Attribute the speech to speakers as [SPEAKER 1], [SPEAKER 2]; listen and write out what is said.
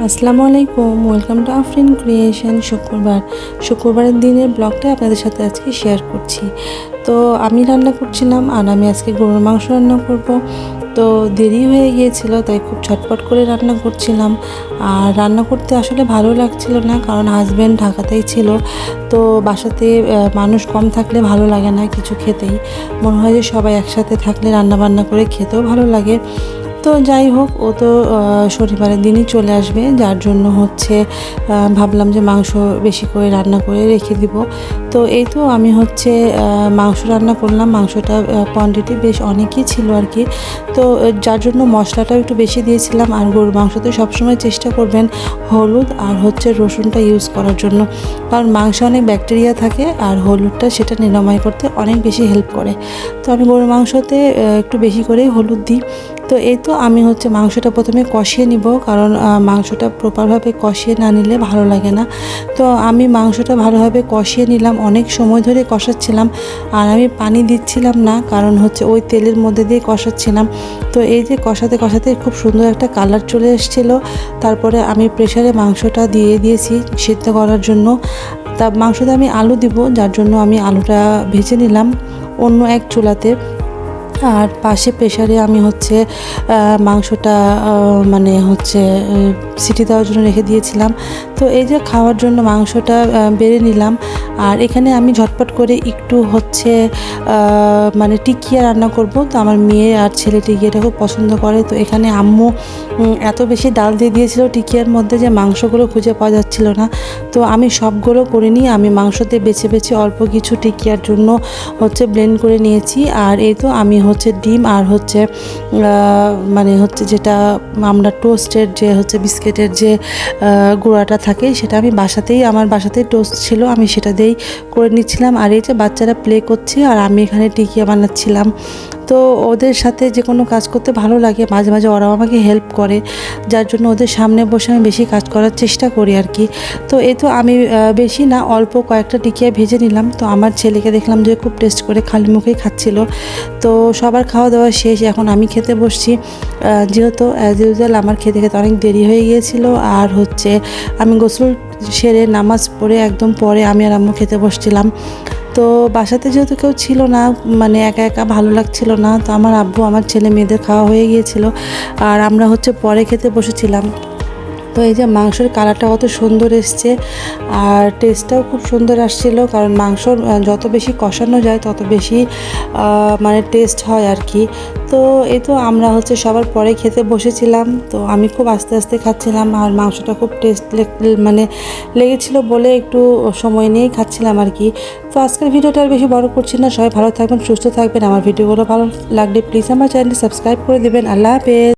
[SPEAKER 1] আসসালামু আলাইকুম, welcome to Afrin creation. শুক্রবারের দিনের ব্লগটা আপনাদের সাথে আজকে শেয়ার করছি। তো আমি রান্না করছিলাম আর আমি আজকে গরুর মাংস রান্না করব। তো দেরি হয়ে গিয়েছিল, তাই খুব ঝটপট করে রান্না করছিলাম। আর রান্না করতে আসলে ভালো লাগছিল না, কারণ হাজব্যান্ড ঢাকাতেই ছিল। তো বাসাতে মানুষ কম থাকলে ভালো লাগে না কিছু খেতেই। মনে হয় যে সবাই একসাথে থাকলে রান্না বান্না করে খেতেও ভালো লাগে। তো যাই হোক, ও তো শনিবারের দিনই চলে আসবে, যার জন্য হচ্ছে ভাবলাম যে মাংস বেশি করে রান্না করে রেখে দিব। তো এই তো আমি হচ্ছে মাংস রান্না করলাম। মাংসটা কোয়ান্টিটি বেশ অনেকই ছিল আর কি। তো যার জন্য মশলাটাও একটু বেশি দিয়েছিলাম। আর গরুর মাংসতে সবসময় চেষ্টা করবেন হলুদ আর হচ্ছে রসুনটা ইউজ করার জন্য, কারণ মাংসে অনেক ব্যাকটেরিয়া থাকে আর হলুদটা সেটা নিরাময় করতে অনেক বেশি হেল্প করে। তো আমি গরুর মাংসতে একটু বেশি করেই হলুদ দিই। তো এই তো আমি হচ্ছে মাংসটা প্রথমে কষিয়ে নিব, কারণ মাংসটা প্রপারভাবে কষিয়ে না নিলে ভালো লাগে না। তো আমি মাংসটা ভালোভাবে কষিয়ে নিলাম, অনেক সময় ধরে কষাচ্ছিলাম। আর আমি পানি দিচ্ছিলাম না, কারণ হচ্ছে ওই তেলের মধ্যে দিয়ে কষাচ্ছিলাম। তো এই যে কষাতে কষাতে খুব সুন্দর একটা কালার চলে এসেছিলো। তারপরে আমি প্রেসারে মাংসটা দিয়ে দিয়েছি সিদ্ধ করার জন্য। তা মাংসতে আমি আলু দিব, যার জন্য আমি আলুটা ভেজে নিলাম অন্য এক চুলাতে। আর পাশে প্রেসারে আমি হচ্ছে মাংসটা মানে হচ্ছে সিটি দেওয়ার জন্য রেখে দিয়েছিলাম। তো এই যে খাওয়ার জন্য মাংসটা বেড়ে নিলাম। আর এখানে আমি ঝটপট করে একটু হচ্ছে মানে টিকিয়া রান্না করব। তো আমার মেয়ে আর ছেলে টিকিয়াটা খুব পছন্দ করে। তো এখানে আম্মু এত বেশি ডাল দিয়ে দিয়েছিল টিকিয়ার মধ্যে যে মাংসগুলো খুঁজে পাওয়া যাচ্ছিল না। তো আমি সবগুলো করে নিয়ে আমি মাংসতে বেছে বেছে অল্প কিছু টিকিয়ার জন্য হচ্ছে ব্লেন্ড করে নিয়েছি। আর এই তো আমি হচ্ছে ডিম আর হচ্ছে মানে হচ্ছে যেটা আমরা টোস্টের যে হচ্ছে বিস্কিটের যে গুঁড়াটা থাকে, সেটা আমি আমার বাসাতেই টোস্ট ছিল, আমি সেটা দিয়েই করে নিচ্ছিলাম। আর এই যে বাচ্চারা প্লে করছে আর আমি এখানে টিকিয়া বানাচ্ছিলাম। তো ওদের সাথে যে কোনো কাজ করতে ভালো লাগে, মাঝে মাঝে ওরাও আমাকে হেল্প করে, যার জন্য ওদের সামনে বসে আমি বেশি কাজ করার চেষ্টা করি আর কি। তো এই তো আমি বেশি না, অল্প কয়েকটা টিকিয়া ভেজে নিলাম। তো আমার ছেলেকে দেখলাম যে খুব টেস্ট করে খালি মুখেই খাচ্ছিল। তো সবার খাওয়া দাওয়া শেষ, এখন আমি খেতে বসছি। যেহেতু অ্যাজ ইউজুয়াল আমার খেতে খেতে অনেক দেরি হয়ে গিয়েছিল। আর হচ্ছে আমি গোসল সেরে নামাজ পড়ে একদম পরে আমি আর আম্মু খেতে বসছিলাম। তো বাসাতে যেহেতু কেউ ছিল না, মানে একা একা ভালো লাগছিল না, তো আমার আব্বু আমার ছেলে মেয়েদের খাওয়া হয়ে গিয়েছিল আর আমরা হচ্ছে পরে খেতে বসেছিলাম। তো এই যে মাংসের কালারটা কত সুন্দর এসছে আর টেস্টটাও খুব সুন্দর আসছিল, কারণ মাংস যত বেশি কষানো যায় তত বেশি মানে টেস্ট হয় আর কি। তো এই তো আমরা হচ্ছে সবার পরে খেতে বসেছিলাম। তো আমি খুব আস্তে আস্তে খাচ্ছিলাম আর মাংসটা খুব টেস্ট মানে লেগেছিল বলে একটু সময় নিয়েই খাচ্ছিলাম আর কি। তো আজকের ভিডিওটা আর বেশি বড় করছি না, সবাই ভালো থাকবেন, সুস্থ থাকবেন। আমার ভিডিওগুলো ভালো লাগলে প্লিজ আমার চ্যানেলটি সাবস্ক্রাইব করে দেবেন। আল্লাহ হাফেজ।